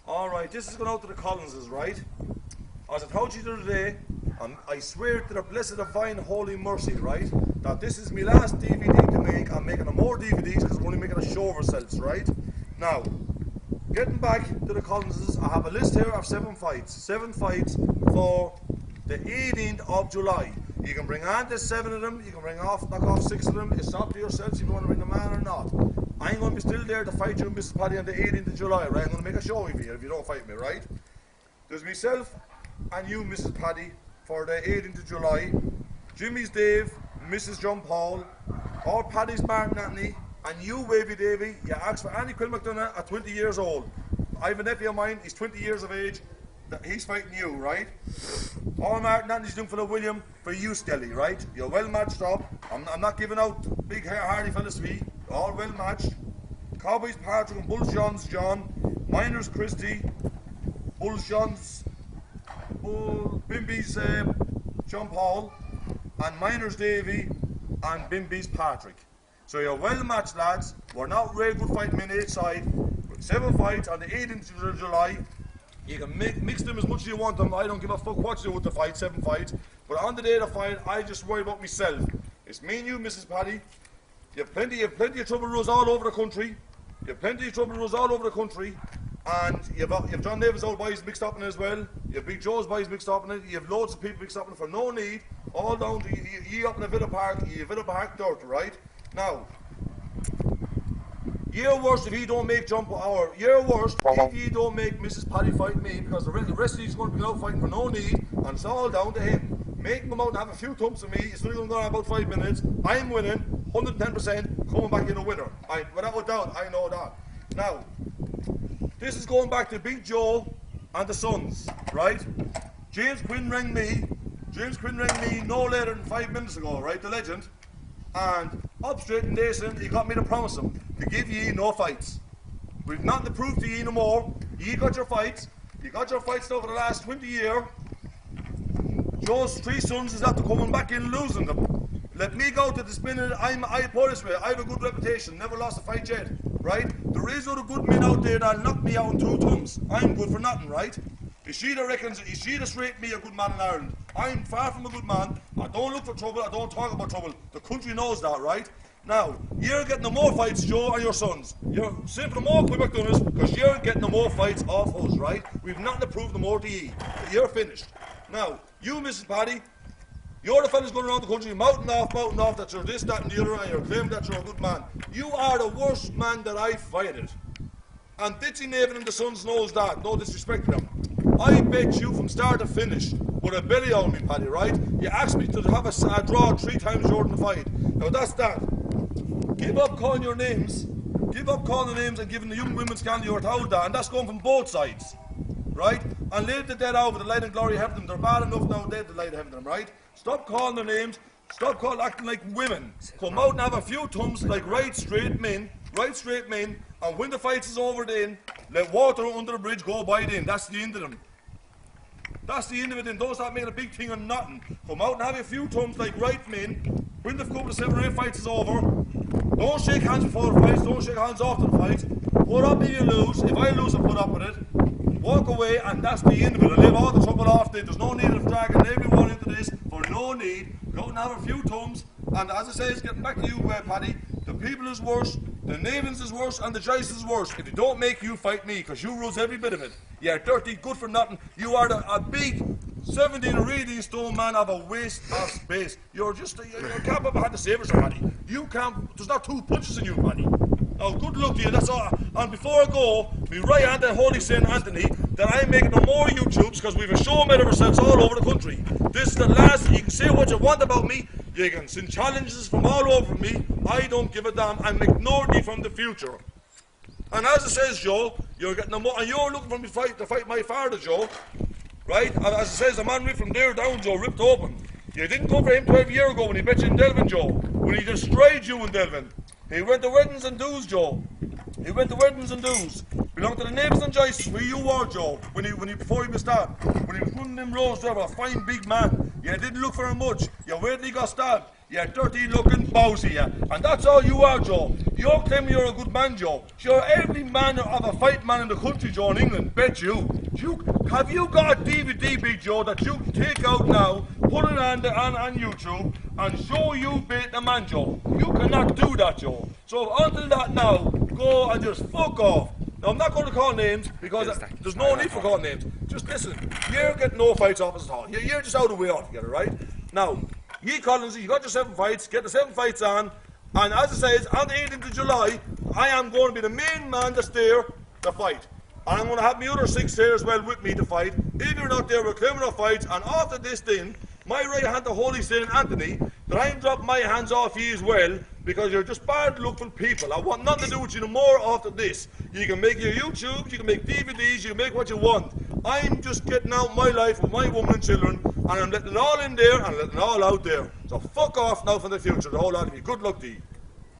Alright, this is going out to the Collinses, right? As I told you the other day, I swear to the blessed divine holy mercy, right? That this is my last DVD to make. I'm making more DVDs because we're only making a show of ourselves, right? Now, getting back to the Collinses, I have a list here of 7 fights. 7 fights for the 18th of July. You can bring on the 7 of them, you can knock off 6 of them. It's up to yourselves if you want to bring the man or not. I'm going to be still there to fight you and Mrs. Paddy on the 18th of July, right? I'm going to make a show of you if you don't fight me, right? There's myself and you, Mrs. Paddy, for the 18th of July. Jimmy's Dave, Mrs. John Paul, or Paddy's Martin Anthony, and you, Wavy Davy. You asked for Andy Quinn McDonough at 20 years old. I have a nephew of mine, he's 20 years of age. He's fighting you, right? All Martin Anthony's doing for the William, for you, Skelly, right? You're well matched up. I'm not giving out big hardy fellas to me. All well matched. Cowboys Patrick and Bulls John's John. Miners Christie. Bulls John's Bimby's John Paul. And Miners Davy and Bimby's Patrick. So you're well matched, lads. We're not real good fighting men each side. 7 fights on the 18th of July. You can mix them as much as you want them. I don't give a fuck what you do with the fight, 7 fights. But on the day of the fight, I just worry about myself. It's me and you, Mrs. Paddy. You have plenty of trouble rules all over the country. You have plenty of trouble rules all over the country. And you've John Davis' old boys mixed up in it as well. You have Big Joe's boys mixed up in it. You have loads of people mixed up in it for no need. All down to you up in the Villa Park, Villa Park dirt, right? Now, you're worse if you don't make jump hour. You're worse if you don't make Mrs. Paddy fight me, because the rest of you's going to be out fighting for no need, and it's all down to him. Make him come out and have a few thumps of me. It's only going to go on about 5 minutes. I'm winning, 110%, coming back in a winner. Without a doubt, I know that. Now, this is going back to Big Joe and the Sons, right? James Quinn rang me no later than 5 minutes ago, right? The legend. And up straight in Dason, he got me to promise him to give ye no fights. We've nothing to prove to ye no more. Ye got your fights. You got your fights now for the last 20 years. Joe's 3 sons is after coming back in losing them. Let me go to this minute. I put this way. I have a good reputation. Never lost a fight yet, right? There is other good men out there that'll knock me out in 2 thumbs. I'm good for nothing, right? Is she the straight me a good man in Ireland? I'm far from a good man. I don't look for trouble. I don't talk about trouble. The country knows that, right? Now, you're getting no more fights, Joe, and your sons. You're sitting for more Quinn McDonough's because you're getting no more fights off us, right? We've nothing to prove no more to ye. You're finished. Now, you, Mrs. Paddy, you're the fellas going around the country mouthing off that you're this, that, and the other, and you're claiming that you're a good man. You are the worst man that I fighted. And Ditsy Naven and the Sons knows that. No disrespect to them. I bet you from start to finish with a belly on me, Paddy, right? You asked me to have a draw 3 times Jordan the fight. Now that's that. Give up calling your names. Give up calling the names and giving the young women scandal your told that. And that's going from both sides. Right? And leave the dead out with the light and glory of heaven. They're bad enough now, dead, the light of heaven, right? Stop calling their names. Stop acting like women. Come out and have a few thumbs like right straight men. And when the fight is over then, let water under the bridge go by then. That's the end of them. That's the end of it then. Don't start making a big thing of nothing. Come out and have a few thumbs like right men. When the couple of 7 or 8 fights is over, don't shake hands before the fights, don't shake hands after the fights. Put up if you lose. If I lose, I put up with it. Walk away, and that's the end of it. I leave all the trouble off there. There's no need of dragging everyone into this for no need. Go out and have a few thumbs. And as I say, it's getting back to you, Paddy. The people is worse, the Navins is worse, and the Joyce is worse. If they don't make you fight me, because you rules every bit of it. You're dirty, good for nothing. You are a big 17 or 18 stone man of a waste of space. You're can't ever had to save yourself, Paddy. You can't, there's not 2 punches in you, Paddy. Now, good luck to you, that's all. And before I go, we right hand to Holy Saint Anthony that I'm making no more YouTubes because we've a show made of ourselves all over the country. This is the last. You can say what you want about me. You can send challenges from all over me. I don't give a damn. I'm ignoring you from the future. And as it says, Joe, you're getting no more. And you're looking for me to fight my father, Joe. Right? And as it says, the man ripped from there down, Joe, ripped open. You didn't come for him 12 years ago when he bet you in Delvin, Joe. When he destroyed you in Delvin. He went to weddings and dues, Joe. He went to weddings and dues. Belonged to the neighbours and Joyce, where you were, Joe, before he was stabbed. When he was running them roads there, a fine big man. You didn't look for him much. You waited till he got stabbed. You dirty looking bowsy, yeah. And that's all you are, Joe. You're claiming you're a good man, Joe. You're every man of a fight man in the country, Joe, in England. Bet you. Have you got a DVD, Big Joe, that you can take out now, put it on YouTube, and show you beat the man, Joe? You cannot do that, Joe. So until that now, go and just fuck off. Now, I'm not going to call names because there's no need for calling names. Just listen, you're getting no fights off us at all. You're just out of the way altogether, right? Now, ye Collins, you got your 7 fights, get the 7 fights on, and as it says, on the 18th of July, I am going to be the main man to steer the fight. And I'm going to have my other 6 there as well with me to fight. If you're not there, we're claiming our fights, and after this then, my right hand to Holy Saint Anthony, that I'm dropping my hands off you as well, because you're just bad looking people. I want nothing to do with you no more after this. You can make your YouTubes, you can make DVDs, you can make what you want. I'm just getting out my life with my woman and children, and I'm letting it all in there and letting it all out there. So fuck off now for the future, the whole lot of you. Good luck to you.